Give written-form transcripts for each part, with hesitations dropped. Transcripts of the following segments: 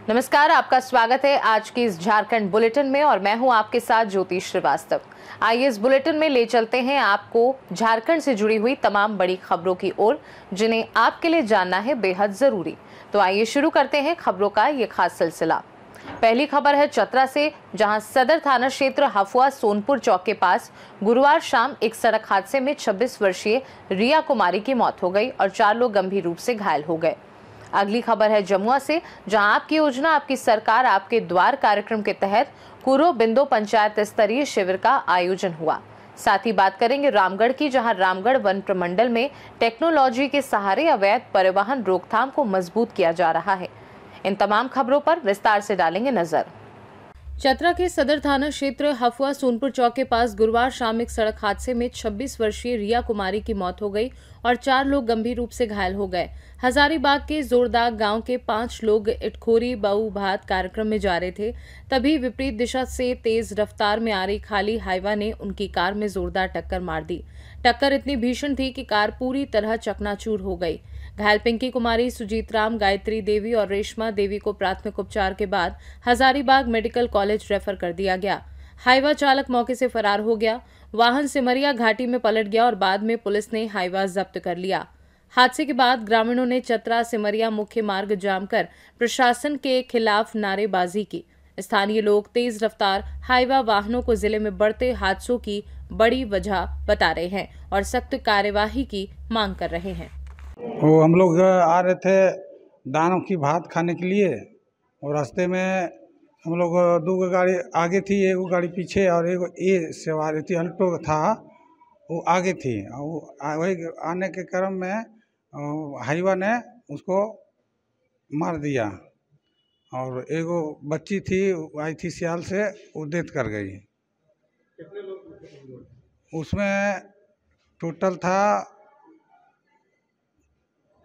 नमस्कार, आपका स्वागत है आज की इस झारखंड बुलेटिन में और मैं हूं आपके साथ ज्योति श्रीवास्तव। आइए इस बुलेटिन में ले चलते हैं आपको झारखंड से जुड़ी हुई तमाम बड़ी खबरों की ओर, जिन्हें आपके लिए जानना है बेहद जरूरी। तो आइए शुरू करते हैं खबरों का ये खास सिलसिला। पहली खबर है चतरा से, जहां सदर थाना क्षेत्र हफुआ सोनपुर चौक के पास गुरुवार शाम एक सड़क हादसे में 26 वर्षीय रिया कुमारी की मौत हो गई और 4 लोग गंभीर रूप से घायल हो गए। अगली खबर है जमुआ से, जहां आपकी योजना आपकी सरकार आपके द्वार कार्यक्रम के तहत कुरो बिंदो पंचायत स्तरीय शिविर का आयोजन हुआ। साथ ही बात करेंगे रामगढ़ की, जहां रामगढ़ वन प्रमंडल में टेक्नोलॉजी के सहारे अवैध परिवहन रोकथाम को मजबूत किया जा रहा है। इन तमाम खबरों पर विस्तार से डालेंगे नजर। चतरा के सदर थाना क्षेत्र हफुआ सोनपुर चौक के पास गुरुवार शाम एक सड़क हादसे में 26 वर्षीय रिया कुमारी की मौत हो गई और 4 लोग गंभीर रूप से घायल हो गए। हजारीबाग के जोरदाग गांव के 5 लोग इटखोरी बाऊ भात कार्यक्रम में जा रहे थे, तभी विपरीत दिशा से तेज रफ्तार में आ रही खाली हाईवा ने उनकी कार में जोरदार टक्कर मार दी। टक्कर इतनी भीषण थी कि कार पूरी तरह चकनाचूर हो गई। घायल पिंकी कुमारी, सुजीत राम, गायत्री देवी और रेशमा देवी को प्राथमिक उपचार के बाद हजारीबाग मेडिकल कॉलेज रेफर कर दिया गया। हाईवा चालक मौके से फरार हो गया। वाहन सिमरिया घाटी में पलट गया और बाद में पुलिस ने हाईवा जब्त कर लिया। हादसे के बाद ग्रामीणों ने चतरा सिमरिया मुख्य मार्ग जाम कर प्रशासन के खिलाफ नारेबाजी की। स्थानीय लोग तेज रफ्तार हाईवा वाहनों को जिले में बढ़ते हादसों की बड़ी वजह बता रहे हैं और सख्त कार्यवाही की मांग कर रहे हैं। वो हम लोग आ रहे थे दानव की भात खाने के लिए और रास्ते में हम लोग 2 गाड़ी आगे थी, 1 गाड़ी पीछे और 1 ए सवारी थी, अल्टो था, वो आगे थी। वही आने के क्रम में हाईवा ने उसको मार दिया और 1 बच्ची थी, आई थी सियाल से, वो डेथ कर गई। उसमें टोटल था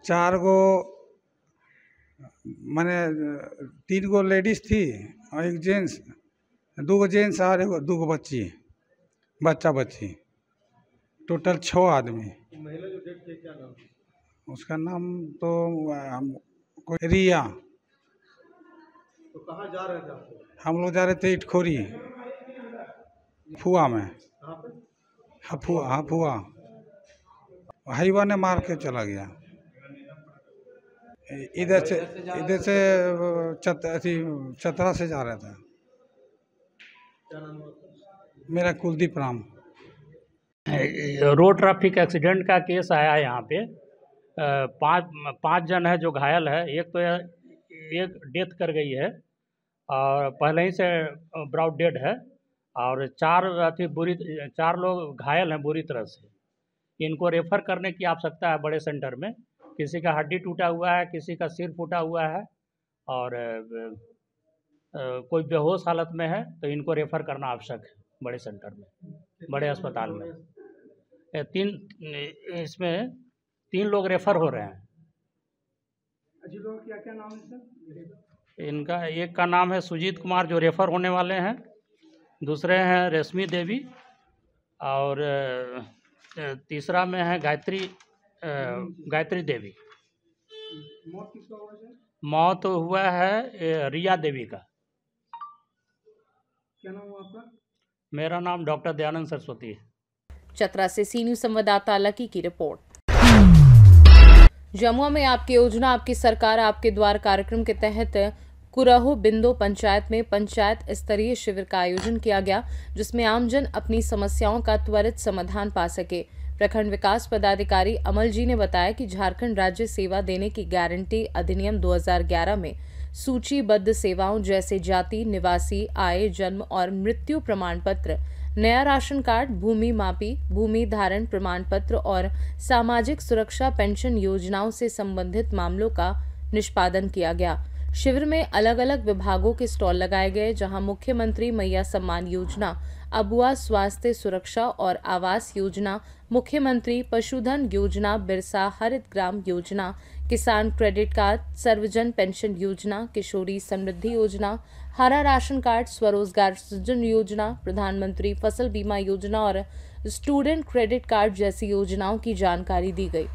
4 गो, माने 3 गो लेडीज थी और 1 जेंट्स, 2 गो जेंट्स और 2 गो बच्ची, टोटल 6 आदमी। महिला जो डेथ थे क्या नाम? उसका नाम तो रिया। तो कहाँ जा रहे थे? हम लोग जा रहे थे इटखोरी फुआ में। हफुआ हाईवा ने मार के चला गया। इधर से चतरा से जा रहा था। मेरा Kuldeep Ram. Road traffic accident का केस आया यहाँ पे। 5 जन है जो घायल है। एक डेथ कर गई है और पहले ही से ब्राउड डेड है और 4 लोग घायल हैं बुरी तरह से। इनको रेफ़र करने की आवश्यकता है बड़े सेंटर में। किसी का हड्डी टूटा हुआ है, किसी का सिर फूटा हुआ है और कोई बेहोश हालत में है, तो इनको रेफ़र करना आवश्यक है बड़े सेंटर में, बड़े अस्पताल में। इसमें 3 लोग रेफ़र हो रहे हैं। क्या नाम है सर इनका? एक का नाम है सुजीत कुमार जो रेफ़र होने वाले हैं, दूसरे हैं रेशमी देवी और तीसरा में है गायत्री देवी। मौत किसका हुआ है? मौत हुआ है रिया देवी का। क्या नाम हुआ आपका? मेरा नाम डॉक्टर दयानंद सरस्वती है। चतरा से सी न्यूज़ संवाददाता लकी की रिपोर्ट। जमुआ में आपकी योजना आपकी सरकार आपके द्वार कार्यक्रम के तहत कुरहु बिंदो पंचायत में पंचायत स्तरीय शिविर का आयोजन किया गया, जिसमें आमजन अपनी समस्याओं का त्वरित समाधान पा सके। प्रखंड विकास पदाधिकारी अमल जी ने बताया कि झारखंड राज्य सेवा देने की गारंटी अधिनियम 2011 में सूचीबद्ध सेवाओं जैसे जाति, निवासी, आय, जन्म और मृत्यु प्रमाण पत्र, नया राशन कार्ड, भूमि मापी, भूमि धारण प्रमाण पत्र और सामाजिक सुरक्षा पेंशन योजनाओं से संबंधित मामलों का निष्पादन किया गया। शिविर में अलग अलग विभागों के स्टॉल लगाए गए, जहां मुख्यमंत्री मैया सम्मान योजना, अबुआ स्वास्थ्य सुरक्षा और आवास योजना, मुख्यमंत्री पशुधन योजना, बिरसा हरित ग्राम योजना, किसान क्रेडिट कार्ड, सर्वजन पेंशन योजना, किशोरी समृद्धि योजना, हरा राशन कार्ड, स्वरोजगार सृजन योजना, प्रधानमंत्री फसल बीमा योजना और स्टूडेंट क्रेडिट कार्ड जैसी योजनाओं की जानकारी दी गई।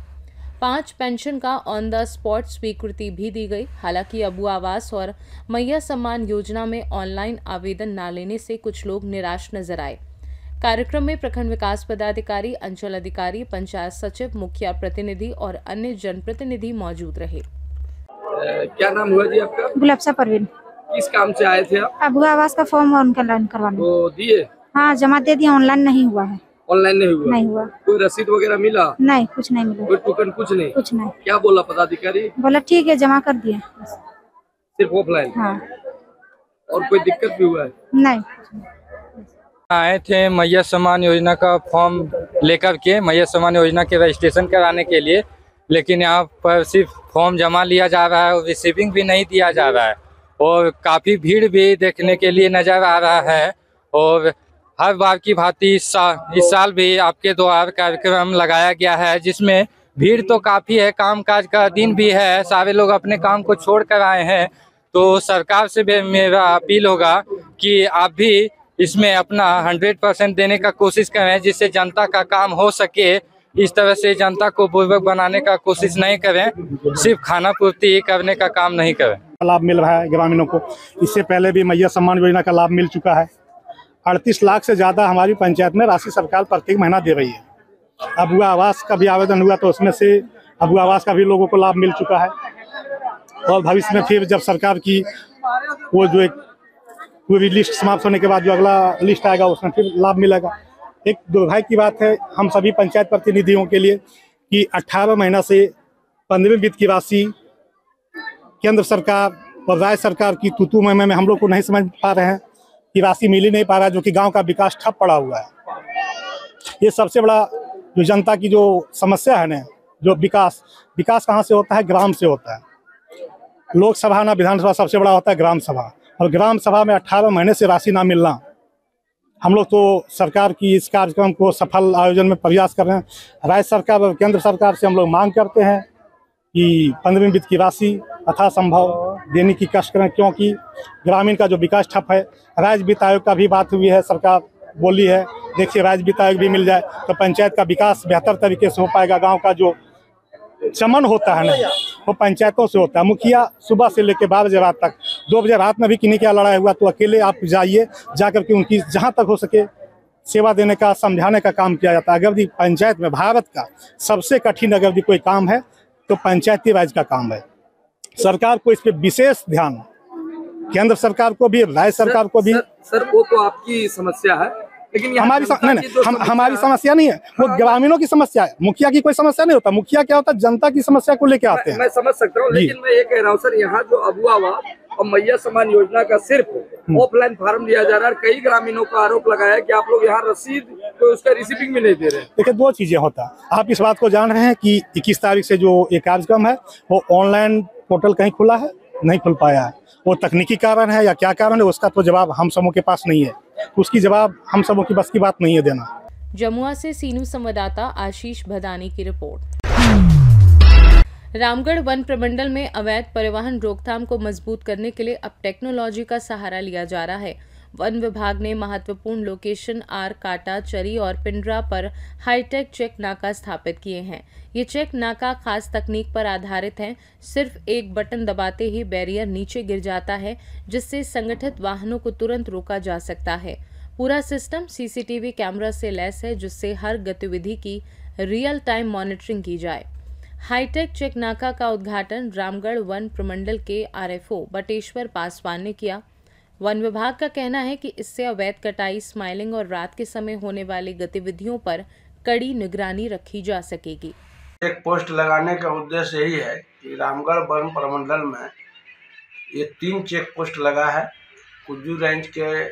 5 पेंशन का ऑन द स्पॉट स्वीकृति भी दी गई। हालांकि अबू आवास और मैया सम्मान योजना में ऑनलाइन आवेदन न लेने से कुछ लोग निराश नजर आए। कार्यक्रम में प्रखंड विकास पदाधिकारी, अंचल अधिकारी, पंचायत सचिव, मुखिया प्रतिनिधि और अन्य जनप्रतिनिधि मौजूद रहे। क्या नाम हुआ जी आपका? गुलाबसा परवीन। किस काम से आए थे आप? अबू आवास का फॉर्म ऑनलाइन करवाने। तो दिए? हाँ, जमा दे दिया, ऑनलाइन नहीं हुआ है। ऑनलाइन नहीं हुआ? नहीं हुआ। कोई रसीद वगैरह मिला? नहीं, कुछ नहीं मिला। कोई टोकन? कुछ नहीं। कुछ नहीं। क्या बोला पदाधिकारी? बोला ठीक है, जमा कर दिया। सिर्फ ऑफलाइन? हाँ। और कोई दिक्कत भी हुआ है? नहीं। आए थे मैया सम्मान योजना का फॉर्म लेकर के, मैया सम्मान योजना के रजिस्ट्रेशन कराने के लिए, लेकिन यहाँ पर सिर्फ फॉर्म जमा लिया जा रहा है और रिसीविंग भी नहीं दिया जा रहा है और काफ़ी भीड़ भी देखने के लिए नज़र आ रहा है। और हर बार की भांति इस साल भी आपके द्वारा कार्यक्रम लगाया गया है, जिसमें भीड़ तो काफ़ी है, कामकाज का दिन भी है, सारे लोग अपने काम को छोड़ कर आए हैं। तो सरकार से भी मेरा अपील होगा कि आप भी इसमें अपना 100% देने का कोशिश करें, जिससे जनता का काम हो सके। इस तरह से जनता को बुर्बक बनाने का कोशिश नहीं करें, सिर्फ खाना पूर्ति करने का काम नहीं करें। लाभ मिल रहा है ग्रामीणों को। इससे पहले भी मैया सम्मान योजना का लाभ मिल चुका है। 38 लाख से ज़्यादा हमारी पंचायत में राशि सरकार प्रत्येक महीना दे रही है। अबू आवास का भी आवेदन हुआ तो उसमें से अबू आवास का भी लोगों को लाभ मिल चुका है। और भविष्य में फिर जब सरकार की वो जो एक पूरी लिस्ट समाप्त होने के बाद जो अगला लिस्ट आएगा उसमें फिर लाभ मिलेगा। एक दुर्भाग्य की बात है हम सभी पंचायत प्रतिनिधियों के लिए कि 18 महीना से 15वीं वित्त की राशि केंद्र सरकार और राज्य सरकार की तूतू में हम लोग को नहीं समझ पा रहे हैं कि राशि मिल ही नहीं पा रहा है, जो कि गांव का विकास ठप पड़ा हुआ है। ये सबसे बड़ा जो जनता की जो समस्या है ना, जो विकास कहाँ से होता है? ग्राम से होता है। लोकसभा ना विधानसभा, सबसे बड़ा होता है ग्राम सभा। और ग्राम सभा में 18 महीने से राशि ना मिलना, हम लोग तो सरकार की इस कार्यक्रम को सफल आयोजन में प्रयास कर रहे हैं। राज्य सरकार और केंद्र सरकार से हम लोग मांग करते हैं कि 15वीं वित्त की राशि यथासंभव देने की कष्ट करें, क्योंकि ग्रामीण का जो विकास ठप है। राज्य वित्त आयोग का भी बात हुई है, सरकार बोली है, देखिए राज्य वित्त आयोग भी मिल जाए तो पंचायत का विकास बेहतर तरीके से हो पाएगा। गाँव का जो चमन होता है ना, वो पंचायतों से होता है। मुखिया सुबह से लेकर 12 बजे रात तक, 2 बजे रात में भी किन्हीं क्या लड़ाई हुआ तो अकेले आप जाइए, जाकर के उनकी जहाँ तक हो सके सेवा देने का, समझाने का काम किया जाता है। अगर भी पंचायत में भारत का सबसे कठिन अगर भी कोई काम है तो पंचायती राज का काम है। सरकार को इस पर विशेष ध्यान, केंद्र सरकार को भी, राज्य सरकार को भी। सर वो तो आपकी समस्या है, लेकिन हमारी हमारी समस्या नहीं है, वो ग्रामीणों की समस्या है। मुखिया की कोई समस्या नहीं होता। मुखिया क्या होता है? जनता की समस्या को लेके आते हैं। मैं समझ सकता हूँ, लेकिन मैं ये कह रहा हूँ सर, यहाँ जो अबू आवास और मैया सम्मान योजना का सिर्फ ऑफलाइन फॉर्म दिया जा रहा है। कई ग्रामीणों का आरोप लगाया कि आप लोग यहाँ रसीद तो उसका रिसीविंग भी नहीं दे रहे। देखिए, 2 चीजें होता है। आप इस बात को जान रहे हैं कि 21 तारीख से जो ये कार्यक्रम है वो ऑनलाइन पोर्टल कहीं खुला है, नहीं खुल पाया है। वो तकनीकी कारण है या क्या कारण है, उसका तो जवाब हम सबों के पास नहीं है। उसकी जवाब हम सबों की बस की बात नहीं है देना। जमुआ से सीनू संवाददाता आशीष भदानी की रिपोर्ट। रामगढ़ वन प्रमंडल में अवैध परिवहन रोकथाम को मजबूत करने के लिए अब टेक्नोलॉजी का सहारा लिया जा रहा है। वन विभाग ने महत्वपूर्ण लोकेशन आर काटा, चरी और पिंडरा पर हाईटेक चेक नाका स्थापित किए हैं। ये चेक नाका खास तकनीक पर आधारित है। सिर्फ एक बटन दबाते ही बैरियर नीचे गिर जाता है, जिससे संगठित वाहनों को तुरंत रोका जा सकता है। पूरा सिस्टम सीसीटीवी कैमरा से लैस है, जिससे हर गतिविधि की रियल टाइम मॉनिटरिंग की जाए। हाईटेक चेक नाका का उद्घाटन रामगढ़ वन प्रमंडल के आरएफओ बटेश्वर पासवान ने किया। वन विभाग का कहना है कि इससे अवैध कटाई, स्माइलिंग और रात के समय होने वाली गतिविधियों पर कड़ी निगरानी रखी जा सकेगी। चेक पोस्ट लगाने का उद्देश्य यही है कि रामगढ़ वन प्रमंडल में ये 3 चेक पोस्ट लगा है। कुज्जू रेंज के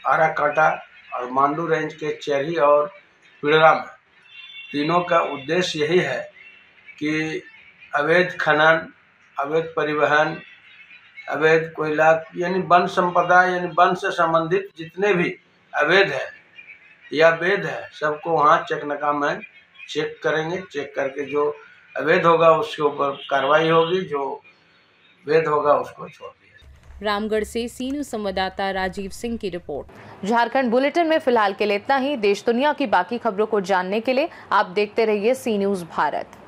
आरा काटा और मांडू रेंज के चेरी और पिड़रा में। तीनों का उद्देश्य यही है कि अवैध खनन, अवैध परिवहन, अवैध कोयला यानी वन संपदा यानी वन से संबंधित जितने भी अवैध है या वैध है, सबको वहाँ चेकनाका में चेक करेंगे। चेक करके जो अवैध होगा उसके ऊपर कार्रवाई होगी, जो वैध होगा उसको छोड़ दिया। रामगढ़ से सीनू संवाददाता राजीव सिंह की रिपोर्ट। झारखंड बुलेटिन में फिलहाल के लिए इतना ही। देश दुनिया की बाकी खबरों को जानने के लिए आप देखते रहिए सी न्यूज़ भारत।